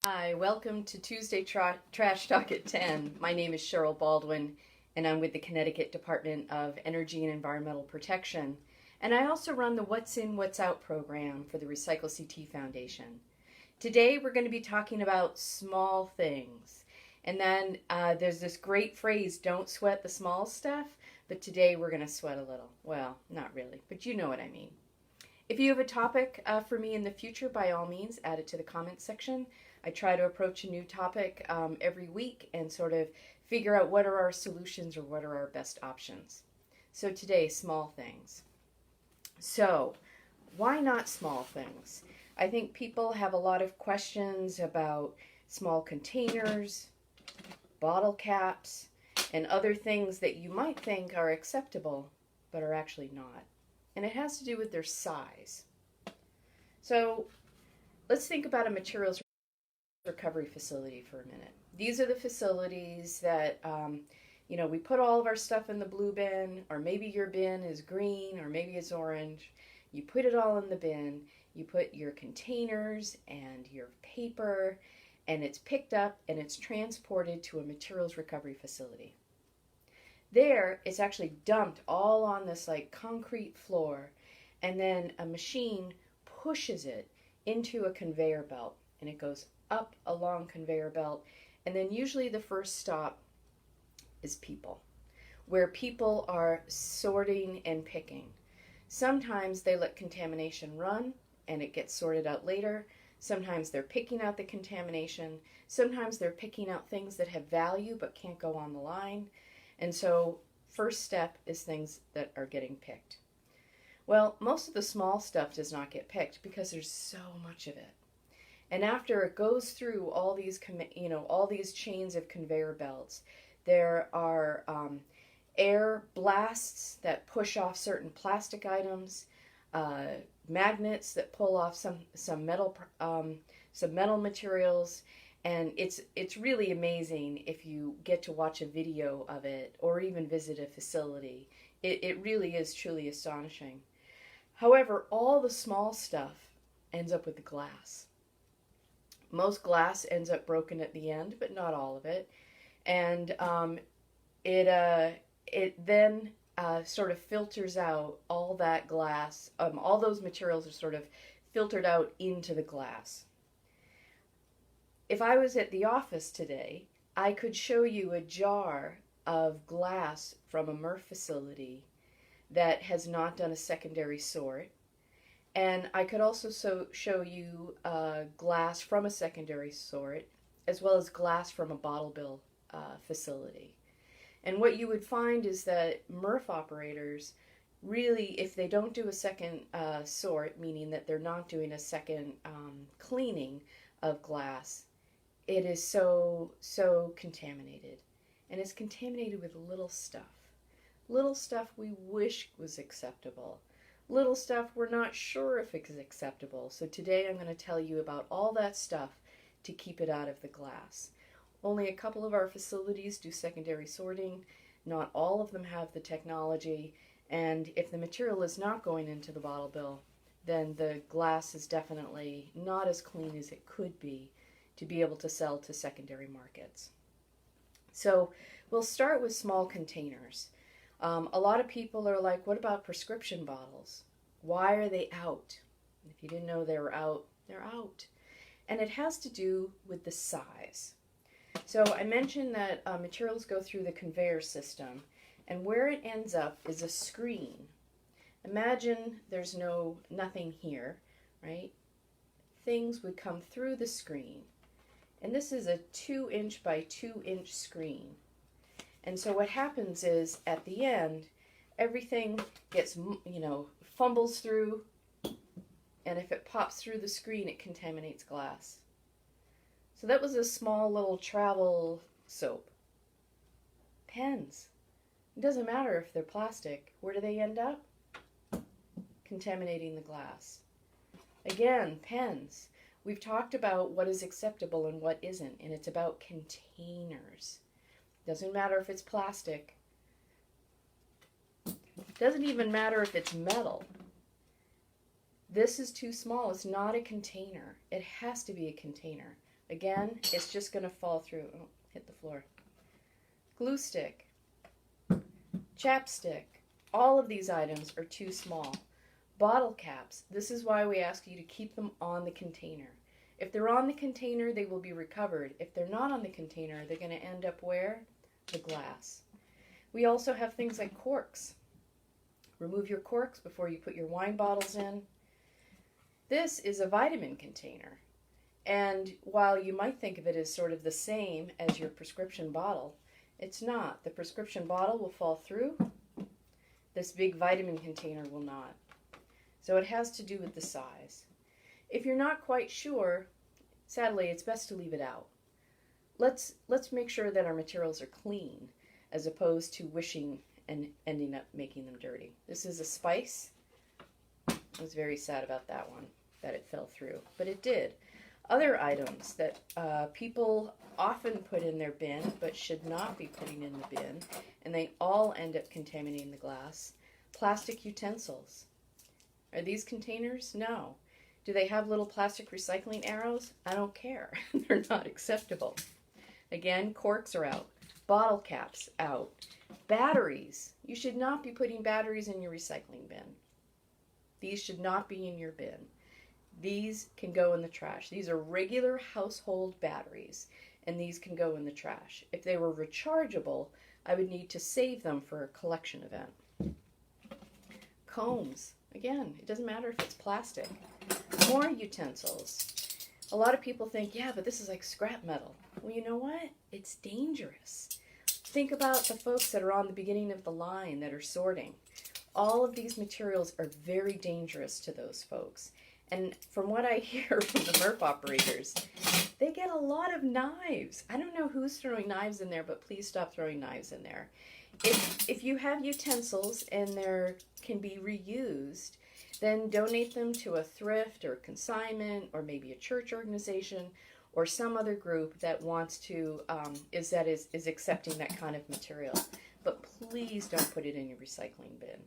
Hi, welcome to Tuesday Trash Talk at 10. My name is Cheryl Baldwin, and I'm with the Connecticut Department of Energy and Environmental Protection. And I also run the What's In, What's Out program for the Recycle CT Foundation. Today, we're going to be talking about small things. And then there's this great phrase, don't sweat the small stuff, but today we're going to sweat a little. Well, not really, but you know what I mean. If you have a topic for me in the future, by all means, add it to the comments section. I try to approach a new topic every week and sort of figure out what are our solutions or what are our best options. So today, small things. So, why not small things? I think people have a lot of questions about small containers, bottle caps, and other things that you might think are acceptable, but are actually not. And it has to do with their size. So, let's think about a materials recovery facility for a minute. These are the facilities that, we put all of our stuff in the blue bin, or maybe your bin is green, or maybe it's orange. You put it all in the bin, you put your containers and your paper, and it's picked up and it's transported to a materials recovery facility. There, it's actually dumped all on this like concrete floor, and then a machine pushes it into a conveyor belt, and it goes up a long conveyor belt, and then usually the first stop is people, where people are sorting and picking. Sometimes they let contamination run and it gets sorted out later. Sometimes they're picking out the contamination. Sometimes they're picking out things that have value but can't go on the line. And so first step is things that are getting picked. Well, most of the small stuff does not get picked because there's so much of it. And after it goes through all these chains of conveyor belts, there are air blasts that push off certain plastic items, magnets that pull off some metal materials, and it's really amazing if you get to watch a video of it or even visit a facility. It really is truly astonishing. However, all the small stuff ends up with the glass. Most glass ends up broken at the end, but not all of it. And it then sort of filters out all that glass. All those materials are sort of filtered out into the glass. If I was at the office today, I could show you a jar of glass from a MRF facility that has not done a secondary sort. And I could also show you glass from a secondary sort, as well as glass from a bottle bill facility. And what you would find is that MRF operators really, if they don't do a second sort, meaning that they're not doing a second cleaning of glass, it is so contaminated. And it's contaminated with little stuff. Little stuff we wish was acceptable. Little stuff we're not sure if it's acceptable. So today I'm going to tell you about all that stuff to keep it out of the glass. Only a couple of our facilities do secondary sorting. Not all of them have the technology. And if the material is not going into the bottle bill, then the glass is definitely not as clean as it could be to be able to sell to secondary markets. So we'll start with small containers. A lot of people are like, what about prescription bottles? Why are they out? If you didn't know they were out, they're out. And it has to do with the size. So I mentioned that materials go through the conveyor system, and where it ends up is a screen. Imagine there's nothing here, right? Things would come through the screen. And this is a 2-inch by 2-inch screen. And so what happens is, at the end, everything gets, fumbles through, and if it pops through the screen, it contaminates glass. So that was a small little travel soap. Pens. It doesn't matter if they're plastic. Where do they end up? Contaminating the glass. Again, pens. We've talked about what is acceptable and what isn't, and it's about containers. Doesn't matter if it's plastic. Doesn't even matter if it's metal. This is too small. It's not a container. It has to be a container. Again, it's just going to fall through. Oh, hit the floor. Glue stick, chapstick, all of these items are too small. Bottle caps, this is why we ask you to keep them on the container. If they're on the container, they will be recovered. If they're not on the container, they're going to end up where? The glass. We also have things like corks. Remove your corks before you put your wine bottles in. This is a vitamin container. And while you might think of it as sort of the same as your prescription bottle, it's not. The prescription bottle will fall through. This big vitamin container will not. So it has to do with the size. If you're not quite sure, sadly, it's best to leave it out. Let's make sure that our materials are clean as opposed to wishing and ending up making them dirty. This is a spice. I was very sad about that one, that it fell through, but it did. Other items that people often put in their bin but should not be putting in the bin, and they all end up contaminating the glass. Plastic utensils. Are these containers? No. Do they have little plastic recycling arrows? I don't care. They're not acceptable. Again, corks are out. Bottle caps out. Batteries. You should not be putting batteries in your recycling bin. These should not be in your bin. These can go in the trash. These are regular household batteries, and these can go in the trash. If they were rechargeable, I would need to save them for a collection event. Combs. Again, it doesn't matter if it's plastic. More utensils. A lot of people think, yeah, but this is like scrap metal. Well, you know what? It's dangerous. Think about the folks that are on the beginning of the line that are sorting. All of these materials are very dangerous to those folks. And from what I hear from the MRF operators, they get a lot of knives. I don't know who's throwing knives in there, but please stop throwing knives in there. If you have utensils and they can be reused, then donate them to a thrift or consignment or maybe a church organization or some other group that wants to, is accepting that kind of material. But please don't put it in your recycling bin.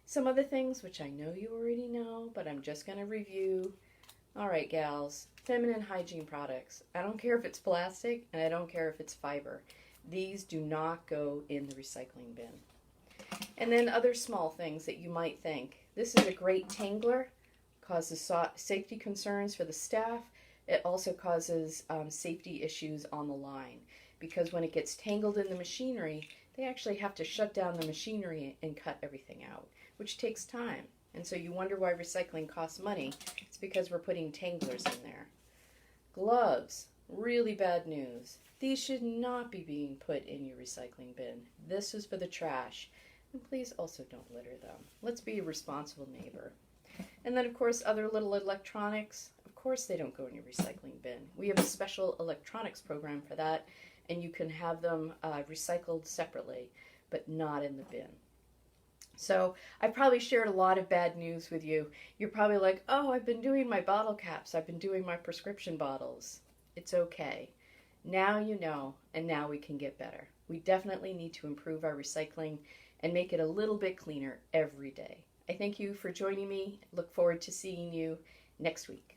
Some other things, which I know you already know, but I'm just going to review. All right, gals, feminine hygiene products. I don't care if it's plastic, and I don't care if it's fiber. These do not go in the recycling bin. And then other small things that you might think. This is a great tangler. Causes safety concerns for the staff. It also causes safety issues on the line. Because when it gets tangled in the machinery, they actually have to shut down the machinery and cut everything out, which takes time. And so you wonder why recycling costs money. It's because we're putting tanglers in there. Gloves. Really bad news. These should not be being put in your recycling bin. This is for the trash. And please also don't litter them. Let's be a responsible neighbor. And then, of course, other little electronics. Of course they don't go in your recycling bin. We have a special electronics program for that, and you can have them recycled separately, but not in the bin. So I probably shared a lot of bad news with you. You're probably like, oh, I've been doing my bottle caps. I've been doing my prescription bottles. It's okay. Now you know, and now we can get better. We definitely need to improve our recycling and make it a little bit cleaner every day. I thank you for joining me. Look forward to seeing you next week.